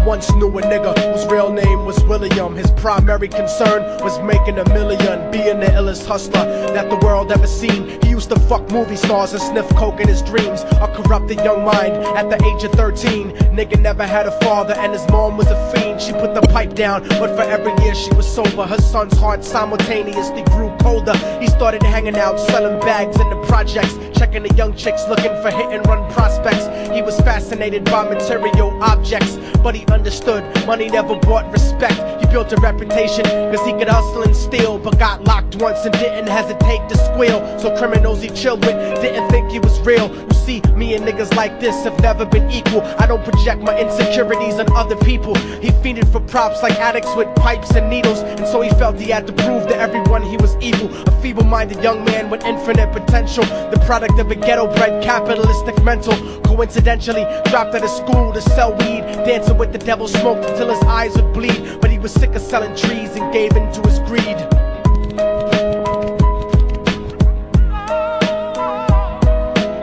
once knew a nigga whose real name was William. His primary concern was making $1 million, being the illest hustler that the world ever seen. He used to fuck movie stars and sniff coke in his dreams. A corrupted young mind at the age of 13. Nigga never had a father and his mom was a fiend. She put the pipe down, but for every year she was sober, her son's heart simultaneously grew colder. He started hanging out, selling bags in the projects, checking the young chicks looking for hit and run prospects. He was fascinated by material objects, but he understood money never bought respect. He built a reputation cause he could hustle and steal, but got locked once and didn't hesitate to squeal. So criminals he chilled with didn't think he was real. You see, me and niggas like this have never been equal. I don't project my insecurities on other people. He fiended for props like addicts with pipes and needles, and so he felt he had to prove to everyone he was evil. A feeble-minded young man with infinite potential, the product of a ghetto-bred capitalistic mental. Coincidentally dropped out of school to sell weed, dancing with the devil, smoked until his eyes would bleed. But he was sick of selling trees and gave in to his greed.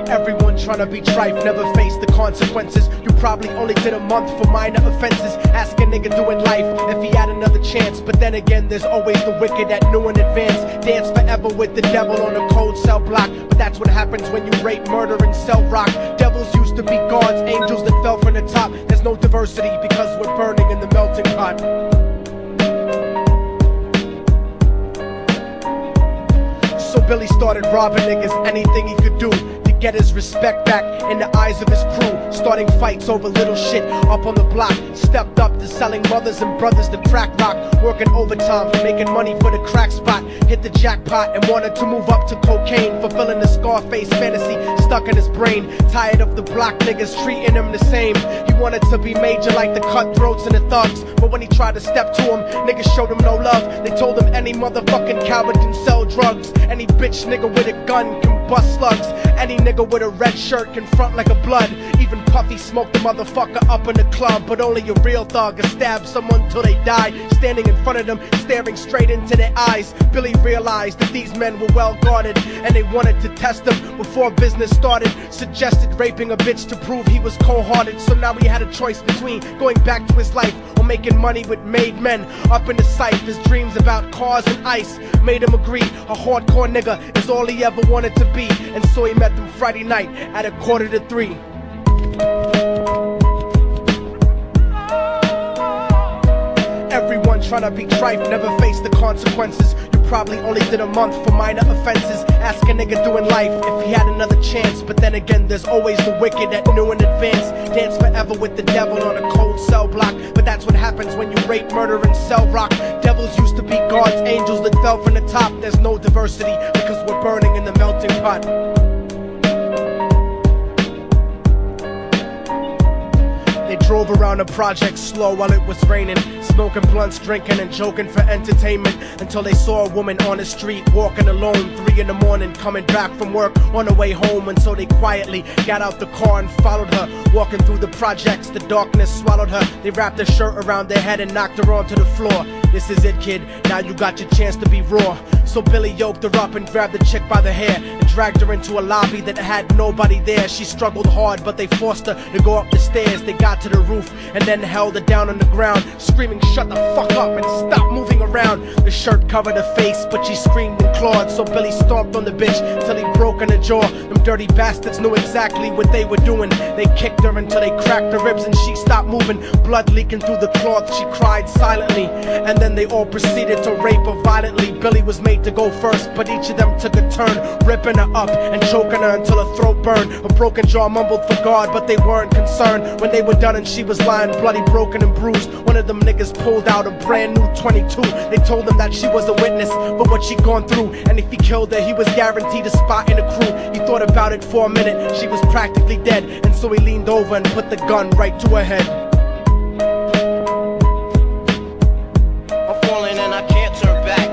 Everyone tryna be trife never faced the consequences. You probably only did a month for minor offenses. Ask a nigga doing life if he had another chance. But then again, there's always the wicked that knew in advance. Dance forever with the devil on a cold cell block. But that's what happens when you rape, murder, and sell rock. Devils used to be gods, angels that fell from the top. There's no diversity because we're burning in the melting pot. So Billy started robbing niggas, anything he could do to get his respect back in the eyes of his crew. Starting fights over little shit up on the block. Stepped up to selling mothers and brothers to crack rock. Working overtime, making money for the crack spot. Hit the jackpot and wanted to move up to cocaine, fulfilling the Scarface fantasy stuck in his brain. Tired of the block niggas treating him the same. He wanted to be major like the cutthroats and the thugs, but when he tried to step to him, niggas showed him no love. They told him any motherfucking coward can sell drugs. Any bitch nigga with a gun can bust slugs. Any nigga with a red shirt can front like a blood. Even Puffy smoked the motherfucker up in the club. But only a real thug can stab someone till they die. Standing in front of them, staring straight into their eyes, Billy realized that these men were well guarded, and they wanted to test him before business started. Suggested raping a bitch to prove he was cold-hearted. So now he had a choice between going back to his life or making money with made men. Up in the sight, his dreams about cars and ice made him agree a hardcore nigga is all he ever wanted to be. And so he met them Friday night at 2:45. Everyone tryna be trife never faced the consequences. You probably only did a month for minor offenses. Ask a nigga doing life if he had another chance. But then again, there's always the wicked that knew in advance. Dance forever with the devil on a cold cell block. But that's what happens when you rape, murder, and sell rock. Devils used to be gods, angels that fell from the top. There's no diversity because we're burning in the melting pot. They drove around the project slow while it was raining, smoking blunts, drinking and joking for entertainment, until they saw a woman on the street walking alone, 3 in the morning, coming back from work on her way home. And so they quietly got out the car and followed her. Walking through the projects, the darkness swallowed her. They wrapped her shirt around their head and knocked her onto the floor. This is it, kid, now you got your chance to be raw. So Billy yoked her up and grabbed the chick by the hair and dragged her into a lobby that had nobody there. She struggled hard, but they forced her to go up the stairs. They got to the roof and then held her down on the ground, screaming, "Shut the fuck up and stop moving around." The shirt covered her face, but she screamed and clawed. So Billy stomped on the bitch till he broke in her jaw. Them dirty bastards knew exactly what they were doing. They kicked her until they cracked her ribs and she stopped moving. Blood leaking through the cloth, she cried silently. And then they all proceeded to rape her violently. Billy was made to go first, but each of them took a turn, ripping her up and choking her until her throat burned. Her broken jaw mumbled for God, but they weren't concerned. When they were done and she was lying bloody, broken and bruised, one of them niggas pulled out a brand new 22. They told him that she was a witness for what she'd gone through, and if he killed her, he was guaranteed a spot in the crew. He thought about it for a minute, she was practically dead, and so he leaned over and put the gun right to her head. I'm falling and I can't turn back.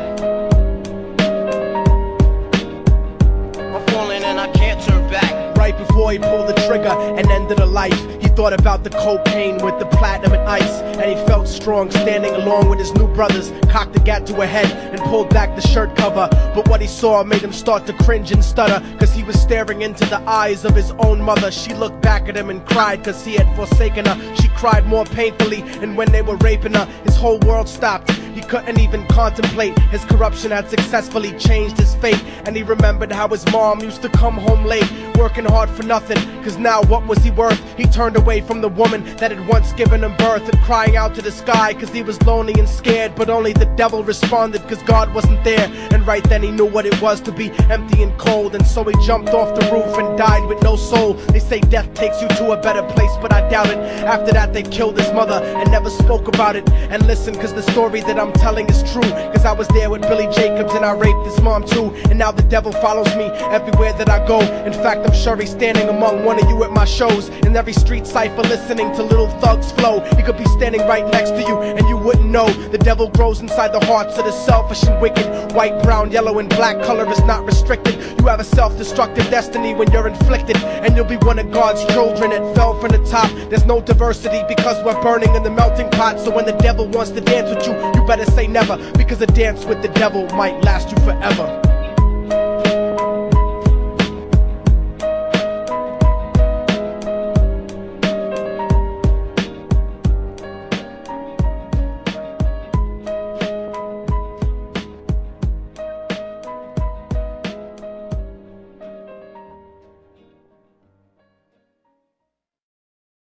I'm falling and I can't turn back. right before he pulled the trigger and ended a life. He thought about the cocaine with the platinum and ice, and he felt strong standing along with his new brothers. Cocked the gat to her head and pulled back the shirt cover, but what he saw made him start to cringe and stutter, cause he was staring into the eyes of his own mother. She looked back at him and cried cause he had forsaken her. She cried more painfully, and when they were raping her, his whole world stopped. He couldn't even contemplate. His corruption had successfully changed his fate, and he remembered how his mom used to come home late, working hard for nothing, cause now what was he worth? He turned away from the woman that had once given him birth, and crying out to the sky cause he was lonely and scared, but only the devil responded cause God wasn't there. And right then he knew what it was to be empty and cold, and so he jumped off the roof and died with no soul. They say death takes you to a better place, but I doubt it. After that they killed his mother and never spoke about it. And listen, cause the story that I'm telling is true, cause I was there with Billy Jacobs and I raped his mom too. And now the devil follows me everywhere that I go. In fact, I'm sure he's standing among one of you at my shows, in every street cipher listening to Little Thug's flow. He could be standing right next to you and you wouldn't know. The devil grows inside the hearts of the selfish and wicked. White, brown, yellow and black color is not restricted. You have a self-destructive destiny when you're inflicted, and you'll be one of God's children that fell from the top. There's no diversity because we're burning in the melting pot. So when the devil wants to dance with you, you better say never, because a dance with the devil might last you forever.